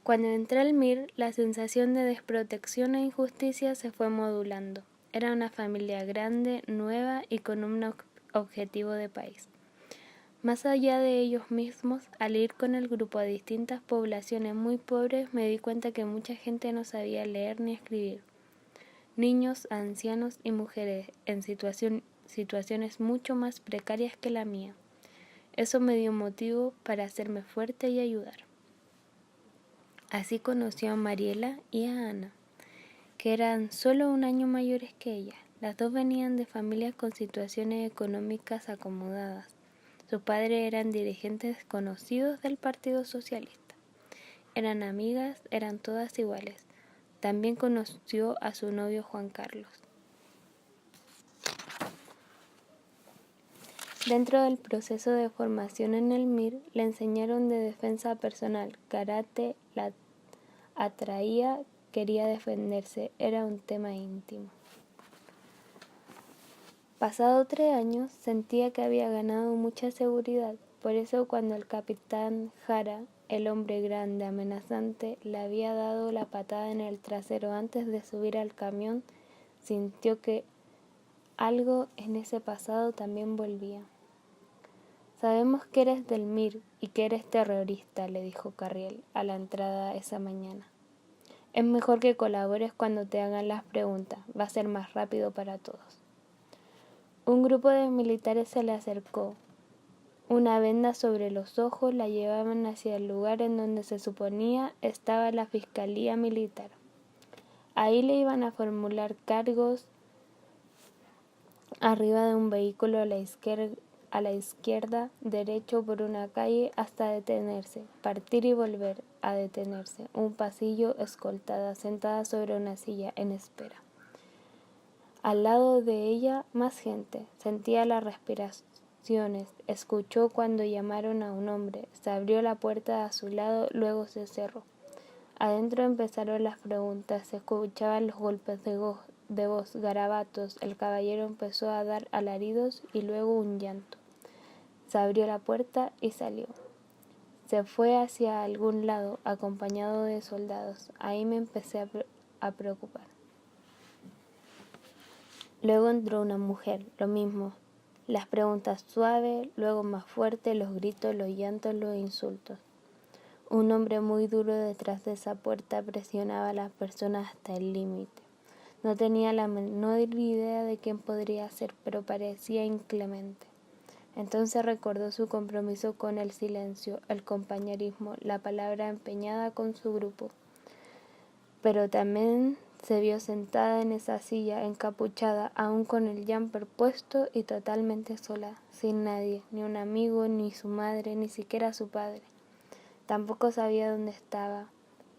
Cuando entré al MIR, la sensación de desprotección e injusticia se fue modulando. Era una familia grande, nueva y con un objetivo de país. Más allá de ellos mismos, al ir con el grupo a distintas poblaciones muy pobres, me di cuenta que mucha gente no sabía leer ni escribir. Niños, ancianos y mujeres en situaciones mucho más precarias que la mía. Eso me dio motivo para hacerme fuerte y ayudar. Así conoció a Mariela y a Ana, que eran solo un año mayores que ella. Las dos venían de familias con situaciones económicas acomodadas. Sus padres eran dirigentes conocidos del Partido Socialista. Eran amigas, eran todas iguales. También conoció a su novio Juan Carlos. Dentro del proceso de formación en el MIR, le enseñaron de defensa personal, karate, la atraía, quería defenderse, era un tema íntimo. Pasado 3 años, sentía que había ganado mucha seguridad, por eso cuando el capitán Jara, el hombre grande, amenazante, le había dado la patada en el trasero antes de subir al camión, sintió que algo en ese pasado también volvía. Sabemos que eres del MIR y que eres terrorista, le dijo Carriel a la entrada esa mañana. Es mejor que colabores cuando te hagan las preguntas, va a ser más rápido para todos. Un grupo de militares se le acercó. Una venda sobre los ojos la llevaban hacia el lugar en donde se suponía estaba la Fiscalía Militar. Ahí le iban a formular cargos arriba de un vehículo a la izquierda, derecho por una calle hasta detenerse, partir y volver a detenerse, un pasillo, escoltada, sentada sobre una silla en espera. Al lado de ella más gente, sentía las respiraciones, escuchó cuando llamaron a un hombre, se abrió la puerta a su lado, luego se cerró. Adentro empezaron las preguntas, se escuchaban los golpes de voz, garabatos, el caballero empezó a dar alaridos y luego un llanto. Se abrió la puerta y salió. Se fue hacia algún lado, acompañado de soldados. Ahí me empecé a preocupar. Luego entró una mujer, lo mismo. Las preguntas suaves, luego más fuertes, los gritos, los llantos, los insultos. Un hombre muy duro detrás de esa puerta presionaba a las personas hasta el límite. No tenía la menor idea de quién podría ser, pero parecía inclemente. Entonces recordó su compromiso con el silencio, el compañerismo, la palabra empeñada con su grupo. Pero también se vio sentada en esa silla, encapuchada, aún con el jumper puesto y totalmente sola, sin nadie, ni un amigo, ni su madre, ni siquiera su padre. Tampoco sabía dónde estaba.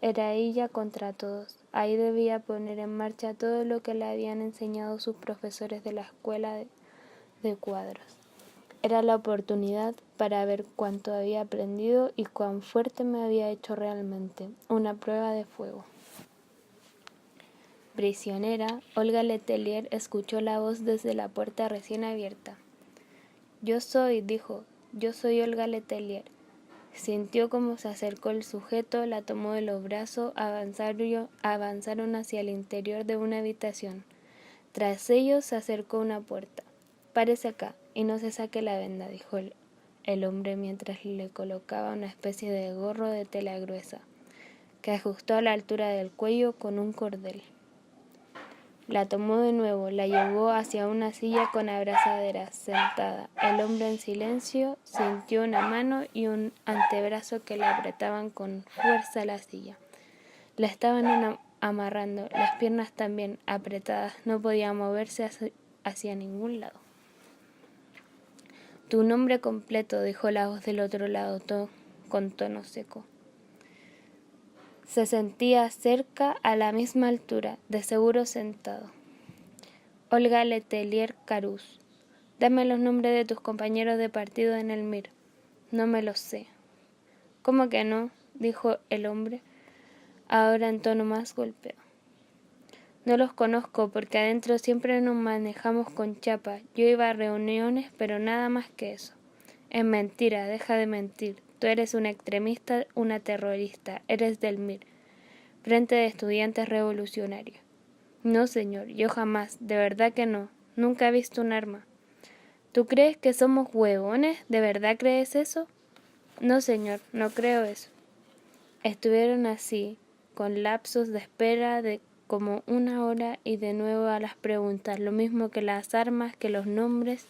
Era ella contra todos. Ahí debía poner en marcha todo lo que le habían enseñado sus profesores de la escuela de cuadros. Era la oportunidad para ver cuánto había aprendido y cuán fuerte me había hecho realmente. Una prueba de fuego. Prisionera, Olga Letelier escuchó la voz desde la puerta recién abierta. Yo soy, dijo, yo soy Olga Letelier. Sintió como se acercó el sujeto, la tomó de los brazos, avanzaron hacia el interior de una habitación. Tras ellos se acercó una puerta. Párese acá y no se saque la venda, dijo el hombre mientras le colocaba una especie de gorro de tela gruesa, que ajustó a la altura del cuello con un cordel. La tomó de nuevo, la llevó hacia una silla con abrazaderas, sentada. El hombre en silencio sintió una mano y un antebrazo que le apretaban con fuerza la silla. La estaban amarrando, las piernas también apretadas, no podía moverse hacia ningún lado. Tu nombre completo, dijo la voz del otro lado, con tono seco. Se sentía cerca, a la misma altura, de seguro sentado. Olga Letelier Carús. Dame los nombres de tus compañeros de partido en el MIR. No me los sé. ¿Cómo que no? Dijo el hombre, ahora en tono más golpeado. No los conozco porque adentro siempre nos manejamos con chapa. Yo iba a reuniones, pero nada más que eso. Es mentira, deja de mentir. Tú eres un extremista, una terrorista, eres del MIR, Frente de Estudiantes Revolucionarios. No, señor, yo jamás, de verdad que no, nunca he visto un arma. ¿Tú crees que somos huevones? ¿De verdad crees eso? No, señor, no creo eso. Estuvieron así, con lapsos de espera de como una hora y de nuevo a las preguntas, lo mismo que las armas, que los nombres.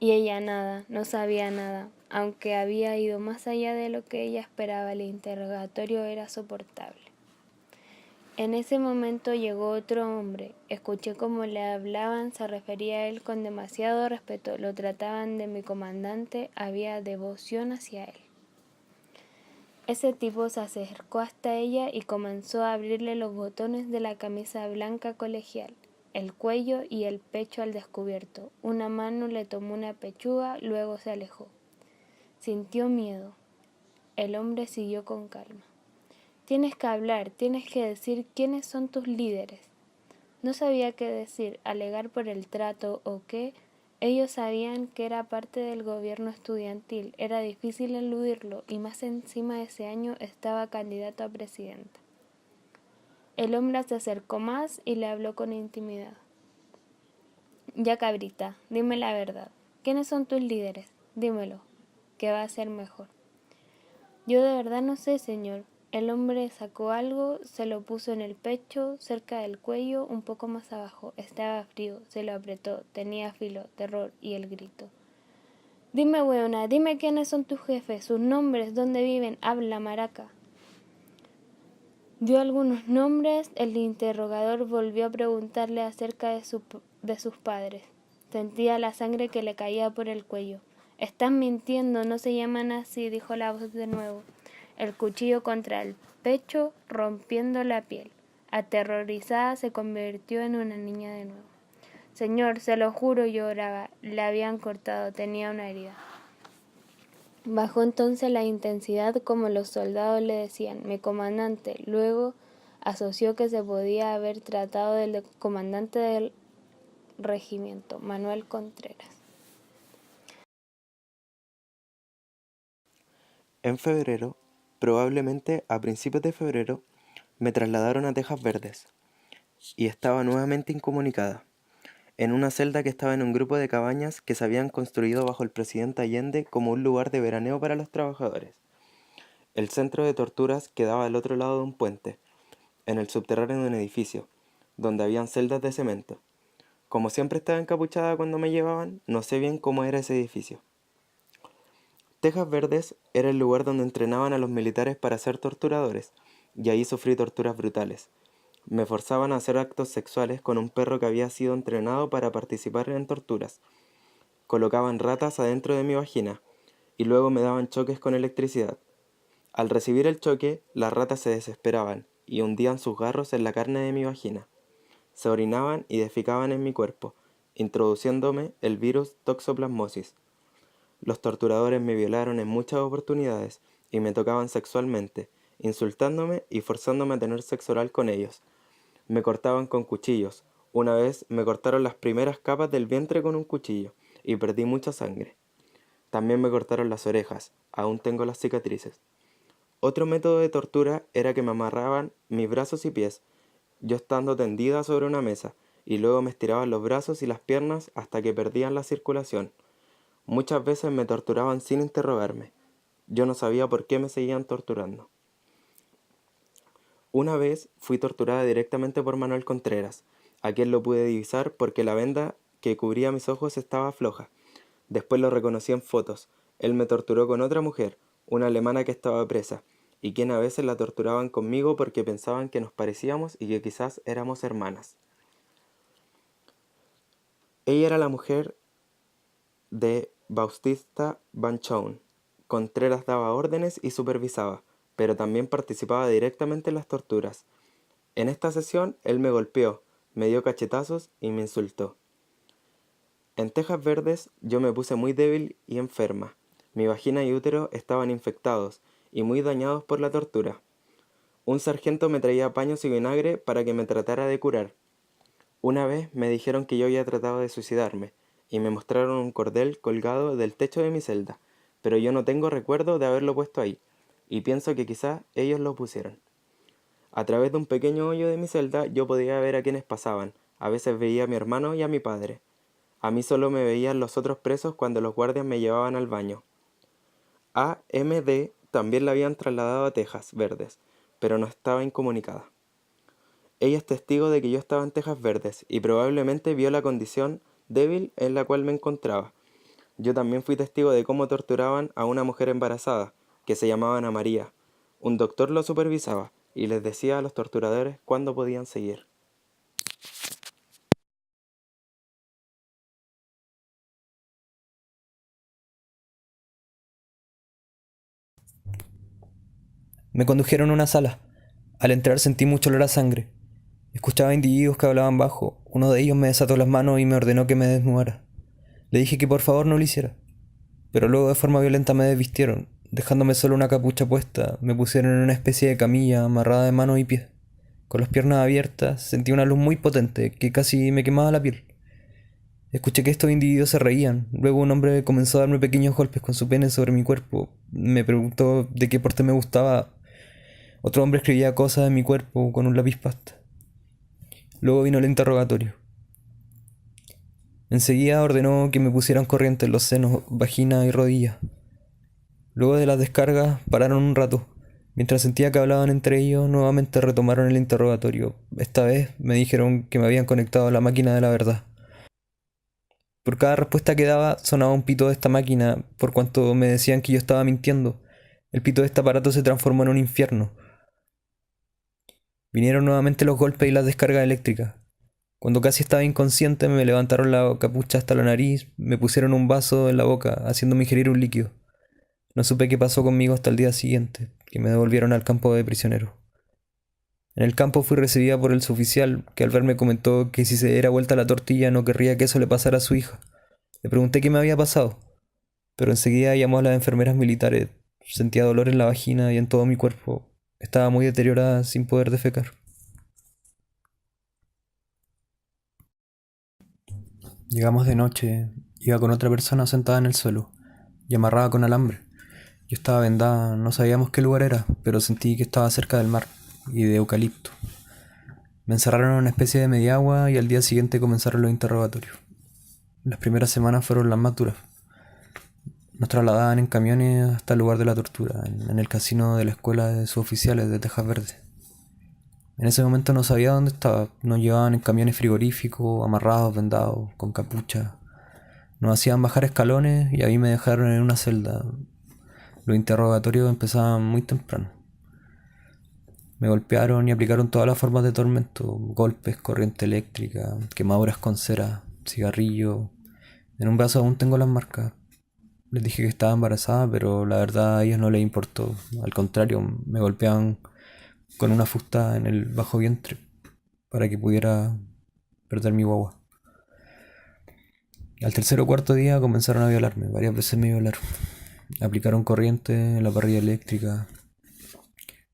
Y ella nada, no sabía nada, aunque había ido más allá de lo que ella esperaba, el interrogatorio era soportable. En ese momento llegó otro hombre, escuché cómo le hablaban, se refería a él con demasiado respeto, lo trataban de mi comandante, había devoción hacia él. Ese tipo se acercó hasta ella y comenzó a abrirle los botones de la camisa blanca colegial, el cuello y el pecho al descubierto. Una mano le tomó una pechuga, luego se alejó. Sintió miedo. El hombre siguió con calma. Tienes que hablar, tienes que decir quiénes son tus líderes. No sabía qué decir, alegar por el trato o qué. Ellos sabían que era parte del gobierno estudiantil, era difícil eludirlo y más encima de ese año estaba candidato a presidente. El hombre se acercó más y le habló con intimidad. Ya cabrita, dime la verdad. ¿Quiénes son tus líderes? Dímelo, que va a ser mejor. Yo de verdad no sé, señor. El hombre sacó algo, se lo puso en el pecho, cerca del cuello, un poco más abajo. Estaba frío, se lo apretó, tenía filo, terror y el grito. Dime, weona, dime quiénes son tus jefes, sus nombres, dónde viven, habla, maraca. Dio algunos nombres, el interrogador volvió a preguntarle acerca de sus padres. Sentía la sangre que le caía por el cuello. Estás mintiendo, no se llaman así, dijo la voz de nuevo. El cuchillo contra el pecho, rompiendo la piel. Aterrorizada, se convirtió en una niña de nuevo. Señor, se lo juro, lloraba. Le habían cortado, tenía una herida. Bajó entonces la intensidad como los soldados le decían, mi comandante. Luego asoció que se podía haber tratado del comandante del regimiento, Manuel Contreras. En febrero, probablemente a principios de febrero, me trasladaron a Tejas Verdes y estaba nuevamente incomunicada, en una celda que estaba en un grupo de cabañas que se habían construido bajo el presidente Allende como un lugar de veraneo para los trabajadores. El centro de torturas quedaba al otro lado de un puente, en el subterráneo de un edificio, donde habían celdas de cemento. Como siempre estaba encapuchada cuando me llevaban, no sé bien cómo era ese edificio. Tejas Verdes era el lugar donde entrenaban a los militares para ser torturadores, y ahí sufrí torturas brutales. Me forzaban a hacer actos sexuales con un perro que había sido entrenado para participar en torturas. Colocaban ratas adentro de mi vagina, y luego me daban choques con electricidad. Al recibir el choque, las ratas se desesperaban, y hundían sus garros en la carne de mi vagina. Se orinaban y defecaban en mi cuerpo, introduciéndome el virus toxoplasmosis. Los torturadores me violaron en muchas oportunidades y me tocaban sexualmente, insultándome y forzándome a tener sexo oral con ellos. Me cortaban con cuchillos. Una vez me cortaron las primeras capas del vientre con un cuchillo y perdí mucha sangre. También me cortaron las orejas, aún tengo las cicatrices. Otro método de tortura era que me amarraban mis brazos y pies, yo estando tendida sobre una mesa, y luego me estiraban los brazos y las piernas hasta que perdían la circulación. Muchas veces me torturaban sin interrogarme. Yo no sabía por qué me seguían torturando. Una vez fui torturada directamente por Manuel Contreras, a quien lo pude divisar porque la venda que cubría mis ojos estaba floja. Después lo reconocí en fotos. Él me torturó con otra mujer, una alemana que estaba presa, y quien a veces la torturaban conmigo porque pensaban que nos parecíamos y que quizás éramos hermanas. Ella era la mujer de Bautista Banchon. Contreras daba órdenes y supervisaba, pero también participaba directamente en las torturas. En esta sesión él me golpeó, me dio cachetazos y me insultó. En Tejas Verdes yo me puse muy débil y enferma. Mi vagina y útero estaban infectados y muy dañados por la tortura. Un sargento me traía paños y vinagre para que me tratara de curar. Una vez me dijeron que yo había tratado de suicidarme y me mostraron un cordel colgado del techo de mi celda, pero yo no tengo recuerdo de haberlo puesto ahí, y pienso que quizás ellos lo pusieron. A través de un pequeño hoyo de mi celda yo podía ver a quienes pasaban, a veces veía a mi hermano y a mi padre. A mí solo me veían los otros presos cuando los guardias me llevaban al baño. A M D también la habían trasladado a Tejas Verdes, pero no estaba incomunicada. Ella es testigo de que yo estaba en Tejas Verdes y probablemente vio la condición débil en la cual me encontraba. Yo también fui testigo de cómo torturaban a una mujer embarazada, que se llamaba Ana María. Un doctor lo supervisaba y les decía a los torturadores cuándo podían seguir. Me condujeron a una sala. Al entrar sentí mucho olor a sangre. Escuchaba individuos que hablaban bajo. Uno de ellos me desató las manos y me ordenó que me desnudara. Le dije que por favor no lo hiciera. Pero luego de forma violenta me desvistieron, dejándome solo una capucha puesta. Me pusieron en una especie de camilla amarrada de manos y pies. Con las piernas abiertas sentí una luz muy potente que casi me quemaba la piel. Escuché que estos individuos se reían. Luego un hombre comenzó a darme pequeños golpes con su pene sobre mi cuerpo. Me preguntó de qué porte me gustaba. Otro hombre escribía cosas en mi cuerpo con un lápiz pasta. Luego vino el interrogatorio. Enseguida ordenó que me pusieran corriente en los senos, vagina y rodillas. Luego de las descargas pararon un rato. Mientras sentía que hablaban entre ellos, nuevamente retomaron el interrogatorio. Esta vez me dijeron que me habían conectado a la máquina de la verdad. Por cada respuesta que daba sonaba un pito de esta máquina, por cuanto me decían que yo estaba mintiendo. El pito de este aparato se transformó en un infierno. Vinieron nuevamente los golpes y las descargas eléctricas. Cuando casi estaba inconsciente me levantaron la capucha hasta la nariz, me pusieron un vaso en la boca, haciéndome ingerir un líquido. No supe qué pasó conmigo hasta el día siguiente, que me devolvieron al campo de prisionero. En el campo fui recibida por el suboficial, que al verme comentó que si se diera vuelta la tortilla no querría que eso le pasara a su hija. Le pregunté qué me había pasado, pero enseguida llamó a las enfermeras militares. Sentía dolor en la vagina y en todo mi cuerpo. Estaba muy deteriorada sin poder defecar. Llegamos de noche. Iba con otra persona sentada en el suelo y amarrada con alambre. Yo estaba vendada, no sabíamos qué lugar era, pero sentí que estaba cerca del mar y de eucalipto. Me encerraron en una especie de mediagua y al día siguiente comenzaron los interrogatorios. Las primeras semanas fueron las más duras. Nos trasladaban en camiones hasta el lugar de la tortura, en el casino de la escuela de suboficiales de Tejas Verdes. En ese momento no sabía dónde estaba. Nos llevaban en camiones frigoríficos, amarrados, vendados, con capucha. Nos hacían bajar escalones y ahí me dejaron en una celda. Los interrogatorios empezaban muy temprano. Me golpearon y aplicaron todas las formas de tormento: golpes, corriente eléctrica, quemaduras con cera, cigarrillo. En un brazo aún tengo las marcas. Les dije que estaba embarazada, pero la verdad a ellos no les importó. Al contrario, me golpeaban con una fusta en el bajo vientre para que pudiera perder mi guagua. Al tercer o cuarto día comenzaron a violarme. Varias veces me violaron. Aplicaron corriente en la parrilla eléctrica.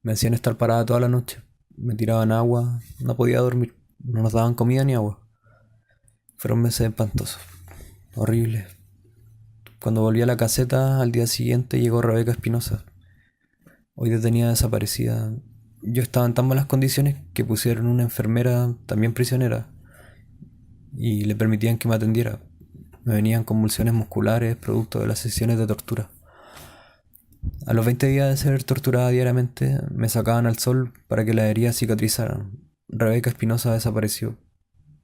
Me hacían estar parada toda la noche. Me tiraban agua. No podía dormir. No nos daban comida ni agua. Fueron meses espantosos. Horribles. Cuando volví a la caseta, al día siguiente llegó Rebeca Espinosa. Hoy detenida desaparecida. Yo estaba en tan malas condiciones que pusieron una enfermera, también prisionera, y le permitían que me atendiera. Me venían convulsiones musculares producto de las sesiones de tortura. A los 20 días de ser torturada diariamente, me sacaban al sol para que las heridas cicatrizaran. Rebeca Espinosa desapareció.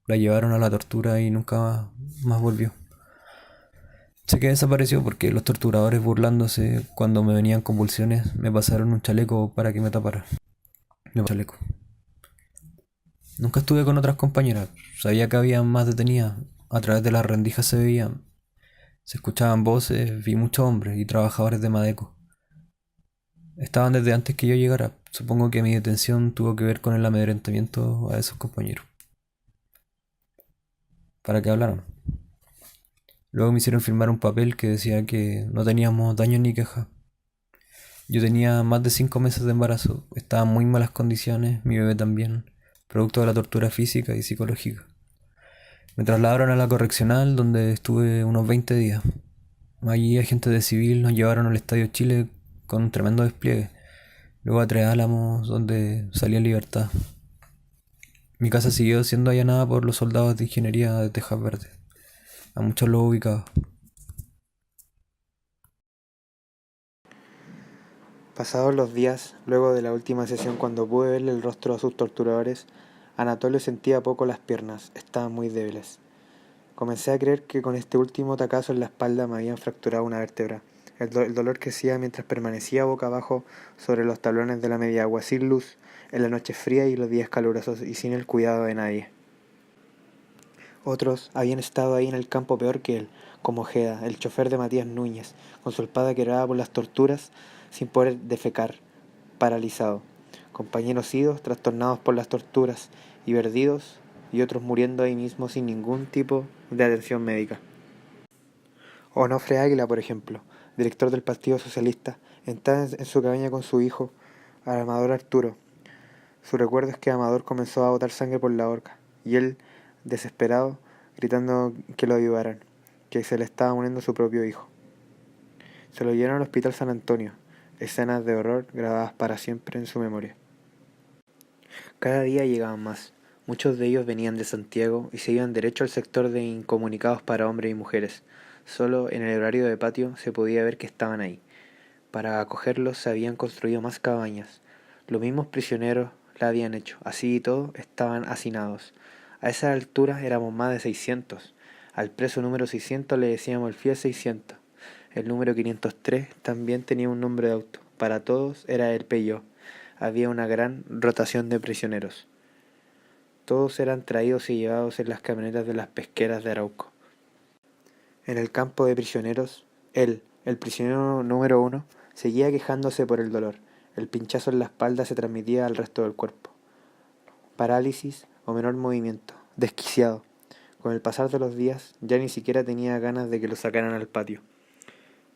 La llevaron a la tortura y nunca más volvió. Sé que desapareció porque los torturadores, burlándose cuando me venían convulsiones, me pasaron un chaleco para que me tapara. Chaleco. Nunca estuve con otras compañeras. Sabía que había más detenidas. A través de las rendijas se veían. Se escuchaban voces, vi muchos hombres y trabajadores de Madeco. Estaban desde antes que yo llegara. Supongo que mi detención tuvo que ver con el amedrentamiento a esos compañeros. Para que hablaran. Luego me hicieron firmar un papel que decía que no teníamos daños ni quejas. Yo tenía más de 5 meses de embarazo. Estaba en muy malas condiciones, mi bebé también, producto de la tortura física y psicológica. Me trasladaron a la correccional, donde estuve unos 20 días. Allí agentes de civil nos llevaron al Estadio Chile con un tremendo despliegue. Luego a Tres Álamos, donde salí en libertad. Mi casa siguió siendo allanada por los soldados de ingeniería de Tejas Verdes. A muchos los ubicaba. Pasados los días, luego de la última sesión cuando pude verle el rostro a sus torturadores, Anatolio sentía poco las piernas, estaban muy débiles. Comencé a creer que con este último tacazo en la espalda me habían fracturado una vértebra. El dolor crecía mientras permanecía boca abajo sobre los tablones de la media agua, sin luz, en la noche fría y los días calurosos y sin el cuidado de nadie. Otros habían estado ahí en el campo peor que él, como Ojeda, el chofer de Matías Núñez, con su espada quebrada por las torturas, sin poder defecar, paralizado. Compañeros idos, trastornados por las torturas, y perdidos, y otros muriendo ahí mismo sin ningún tipo de atención médica. Onofre Águila, por ejemplo, director del Partido Socialista, está en su cabaña con su hijo, Amador Arturo. Su recuerdo es que Amador comenzó a botar sangre por la boca, y él, desesperado, gritando que lo ayudaran, que se le estaba muriendo su propio hijo. Se lo llevaron al Hospital San Antonio, escenas de horror grabadas para siempre en su memoria. Cada día llegaban más. Muchos de ellos venían de Santiago y se iban derecho al sector de incomunicados para hombres y mujeres. Solo en el horario de patio se podía ver que estaban ahí. Para acogerlos se habían construido más cabañas. Los mismos prisioneros la habían hecho. Así y todo, estaban hacinados. A esa altura éramos más de 600. Al preso número 600 le decíamos el fiel 600. El número 503 también tenía un nombre de auto. Para todos era el Peyó. Había una gran rotación de prisioneros. Todos eran traídos y llevados en las camionetas de las pesqueras de Arauco. En el campo de prisioneros, él, el prisionero número 1, seguía quejándose por el dolor. El pinchazo en la espalda se transmitía al resto del cuerpo. Parálisis o menor movimiento. Desquiciado. Con el pasar de los días, ya ni siquiera tenía ganas de que lo sacaran al patio.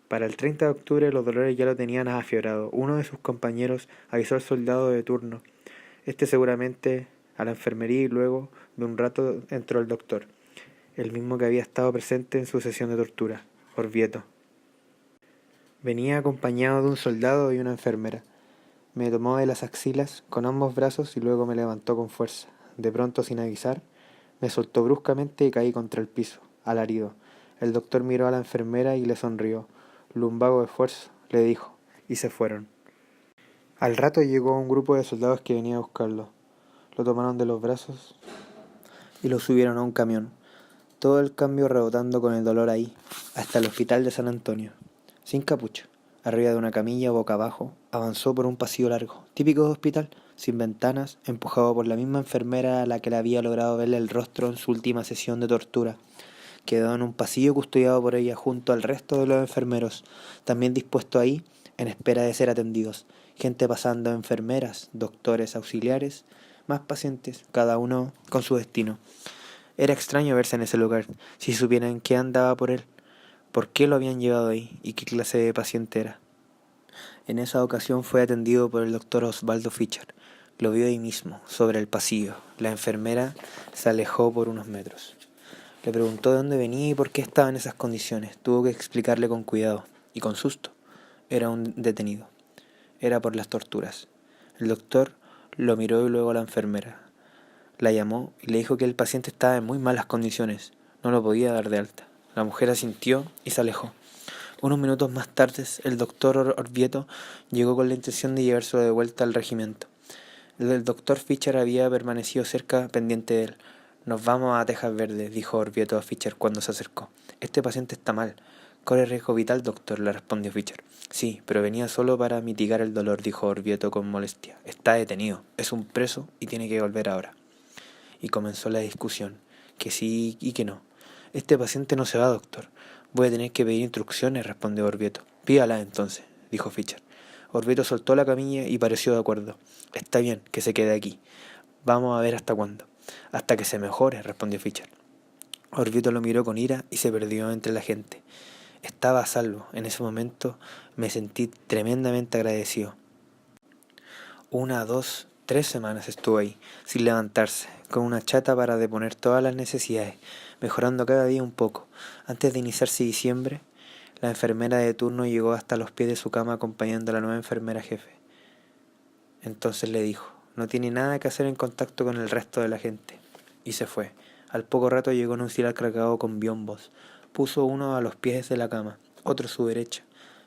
Para el 30 de octubre los dolores ya lo tenían afiebrado. Uno de sus compañeros avisó al soldado de turno. Este seguramente a la enfermería y luego de un rato entró el doctor, el mismo que había estado presente en su sesión de tortura, Orvieto. Venía acompañado de un soldado y una enfermera. Me tomó de las axilas con ambos brazos y luego me levantó con fuerza. De pronto, sin avisar, me soltó bruscamente y caí contra el piso, alarido. El doctor miró a la enfermera y le sonrió. Lumbago de esfuerzo, le dijo, y se fueron. Al rato llegó un grupo de soldados que venía a buscarlo. Lo tomaron de los brazos y lo subieron a un camión. Todo el cambio rebotando con el dolor ahí, hasta el hospital de San Antonio. Sin capucha, arriba de una camilla boca abajo, avanzó por un pasillo largo, típico de hospital, sin ventanas, empujado por la misma enfermera a la que le había logrado verle el rostro en su última sesión de tortura. Quedó en un pasillo custodiado por ella junto al resto de los enfermeros, también dispuestos ahí, en espera de ser atendidos. Gente pasando, enfermeras, doctores, auxiliares, más pacientes, cada uno con su destino. Era extraño verse en ese lugar, si supieran qué andaba por él, por qué lo habían llevado ahí y qué clase de paciente era. En esa ocasión fue atendido por el doctor Osvaldo Fischer. Lo vio ahí mismo, sobre el pasillo. La enfermera se alejó por unos metros. Le preguntó de dónde venía y por qué estaba en esas condiciones. Tuvo que explicarle con cuidado y con susto. Era un detenido. Era por las torturas. El doctor lo miró y luego a la enfermera. La llamó y le dijo que el paciente estaba en muy malas condiciones. No lo podía dar de alta. La mujer asintió y se alejó. Unos minutos más tarde, el doctor Orvieto llegó con la intención de llevárselo de vuelta al regimiento. El doctor Fischer había permanecido cerca, pendiente de él. Nos vamos a Tejas Verdes, dijo Orvieto a Fischer cuando se acercó. Este paciente está mal. Corre riesgo vital, doctor, le respondió Fischer. Sí, pero venía solo para mitigar el dolor, dijo Orvieto con molestia. Está detenido, es un preso y tiene que volver ahora. Y comenzó la discusión, que sí y que no. Este paciente no se va, doctor. Voy a tener que pedir instrucciones, respondió Orvieto. Pídala entonces, dijo Fischer. Orvieto soltó la camilla y pareció de acuerdo. Está bien, que se quede aquí. Vamos a ver hasta cuándo. Hasta que se mejore, respondió Fischer. Orvieto lo miró con ira y se perdió entre la gente. Estaba a salvo. En ese momento me sentí tremendamente agradecido. 1, 2, 3 semanas estuvo ahí, sin levantarse, con una chata para deponer todas las necesidades, mejorando cada día un poco. Antes de iniciarse diciembre, La enfermera de turno llegó hasta los pies de su cama acompañando a la nueva enfermera jefe. Entonces le dijo: no tiene nada que hacer en contacto con el resto de la gente. Y se fue. Al poco rato llegó un auxiliar cargado con biombos. Puso uno a los pies de la cama, otro a su derecha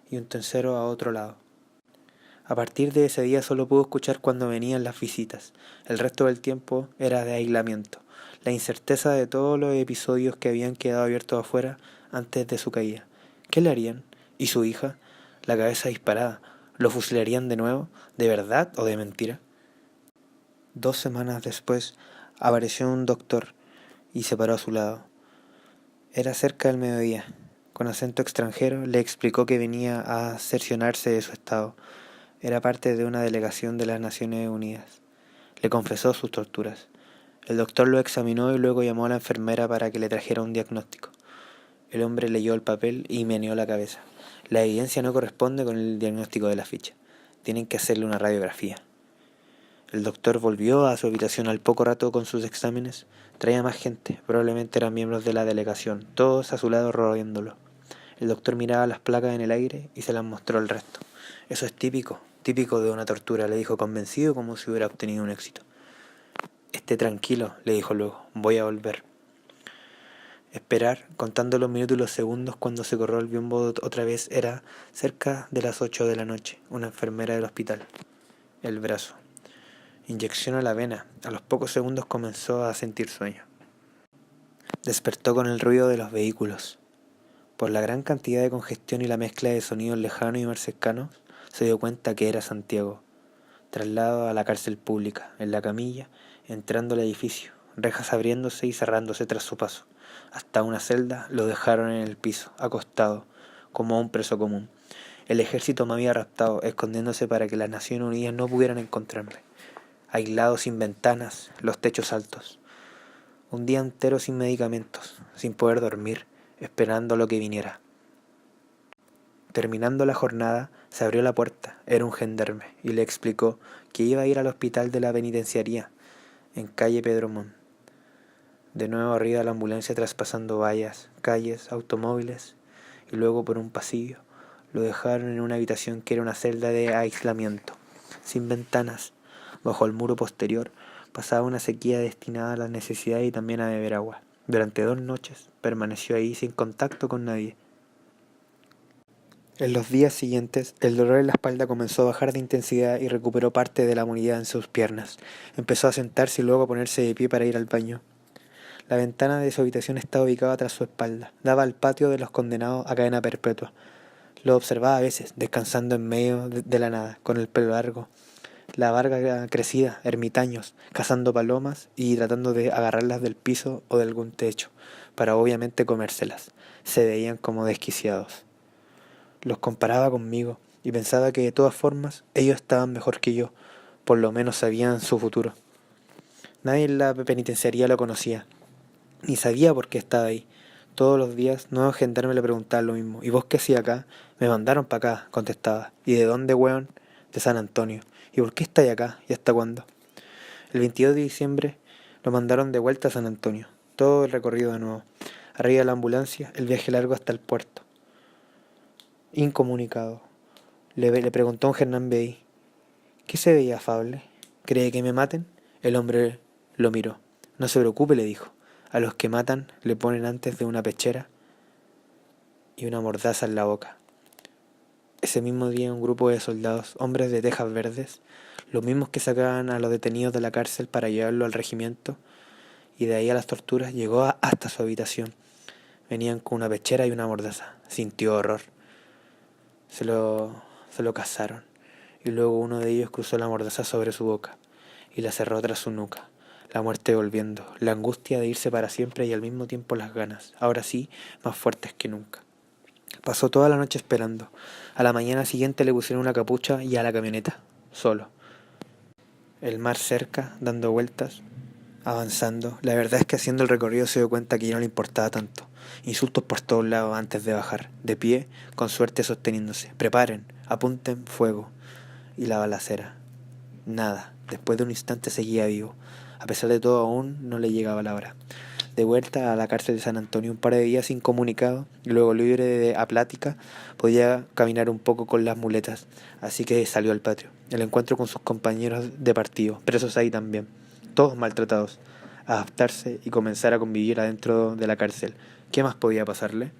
y un tercero a otro lado. A partir de ese día solo pudo escuchar cuando venían las visitas. El resto del tiempo era de aislamiento. La incerteza de todos los episodios que habían quedado abiertos afuera antes de su caída. ¿Qué le harían? ¿Y su hija? La cabeza disparada. ¿Lo fusilarían de nuevo? ¿De verdad o de mentira? 2 semanas después apareció un doctor y se paró a su lado. Era cerca del mediodía. Con acento extranjero le explicó que venía a cerciorarse de su estado. Era parte de una delegación de las Naciones Unidas. Le confesó sus torturas. El doctor lo examinó y luego llamó a la enfermera para que le trajera un diagnóstico. El hombre leyó el papel y meneó la cabeza. La evidencia no corresponde con el diagnóstico de la ficha. Tienen que hacerle una radiografía. El doctor volvió a su habitación al poco rato con sus exámenes. Traía más gente, probablemente eran miembros de la delegación, todos a su lado rodeándolo. El doctor miraba las placas en el aire y se las mostró al resto. Eso es típico de una tortura, le dijo convencido como si hubiera obtenido un éxito. Esté tranquilo, le dijo luego, voy a volver. Esperar, contando los minutos y los segundos cuando se corrió el biombo otra vez, era cerca de las 8 de la noche. Una enfermera del hospital. El brazo. Inyección a la vena. A los pocos segundos comenzó a sentir sueño. Despertó con el ruido de los vehículos. Por la gran cantidad de congestión y la mezcla de sonidos lejanos y más cercanos, se dio cuenta que era Santiago. Trasladado a la cárcel pública, en la camilla, entrando al edificio, rejas abriéndose y cerrándose tras su paso. Hasta una celda lo dejaron en el piso, acostado, como un preso común. El ejército me había raptado, escondiéndose para que las Naciones Unidas no pudieran encontrarme. Aislado, sin ventanas, los techos altos. Un día entero sin medicamentos, sin poder dormir, esperando lo que viniera. Terminando la jornada, se abrió la puerta, era un gendarme, y le explicó que iba a ir al hospital de la penitenciaría, en calle Pedro Montt. De nuevo arriba de la ambulancia traspasando vallas, calles, automóviles, y luego por un pasillo, lo dejaron en una habitación que era una celda de aislamiento, sin ventanas. Bajo el muro posterior pasaba una sequía destinada a las necesidades y también a beber agua. Durante 2 noches permaneció ahí sin contacto con nadie. En los días siguientes, el dolor en la espalda comenzó a bajar de intensidad y recuperó parte de la movilidad en sus piernas. Empezó a sentarse y luego a ponerse de pie para ir al baño. La ventana de su habitación estaba ubicada tras su espalda. Daba al patio de los condenados a cadena perpetua. Lo observaba a veces, descansando en medio de la nada, con el pelo largo, la barba crecida, ermitaños, cazando palomas y tratando de agarrarlas del piso o de algún techo, para obviamente comérselas. Se veían como desquiciados. Los comparaba conmigo y pensaba que de todas formas ellos estaban mejor que yo, por lo menos sabían su futuro. Nadie en la penitenciaría lo conocía, ni sabía por qué estaba ahí. Todos los días nuevos gendarmes le preguntaban lo mismo. ¿Y vos qué hacías acá? Me mandaron para acá, contestaba. ¿Y de dónde, weón? De San Antonio. ¿Y por qué estáis acá? ¿Y hasta cuándo? El 22 de diciembre lo mandaron de vuelta a San Antonio. Todo el recorrido de nuevo. Arriba de la ambulancia, el viaje largo hasta el puerto. Incomunicado. Le preguntó a un gendarme ahí. ¿Qué se veía afable? ¿Cree que me maten? El hombre lo miró. No se preocupe, le dijo. A los que matan le ponen antes de una pechera y una mordaza en la boca. Ese mismo día un grupo de soldados, hombres de tejas verdes, los mismos que sacaban a los detenidos de la cárcel para llevarlo al regimiento y de ahí a las torturas, llegó hasta su habitación. Venían con una pechera y una mordaza. Sintió horror. Se lo cazaron y luego uno de ellos cruzó la mordaza sobre su boca y la cerró tras su nuca. La muerte volviendo, la angustia de irse para siempre y al mismo tiempo las ganas, ahora sí, más fuertes que nunca. Pasó toda la noche esperando. A la mañana siguiente le pusieron una capucha y a la camioneta, solo. El mar cerca, dando vueltas, avanzando. La verdad es que haciendo el recorrido se dio cuenta que ya no le importaba tanto. Insultos por todos lados antes de bajar, de pie, con suerte sosteniéndose. Preparen, apunten, fuego. Y la balacera. Nada, después de un instante seguía vivo. A pesar de todo aún no le llegaba la hora. de vuelta a la cárcel de San Antonio un par de días incomunicado y luego libre de aplática podía caminar un poco con las muletas, así que salió al patio. El encuentro con sus compañeros de partido, presos ahí también, todos maltratados, adaptarse y comenzar a convivir adentro de la cárcel. ¿Qué más podía pasarle?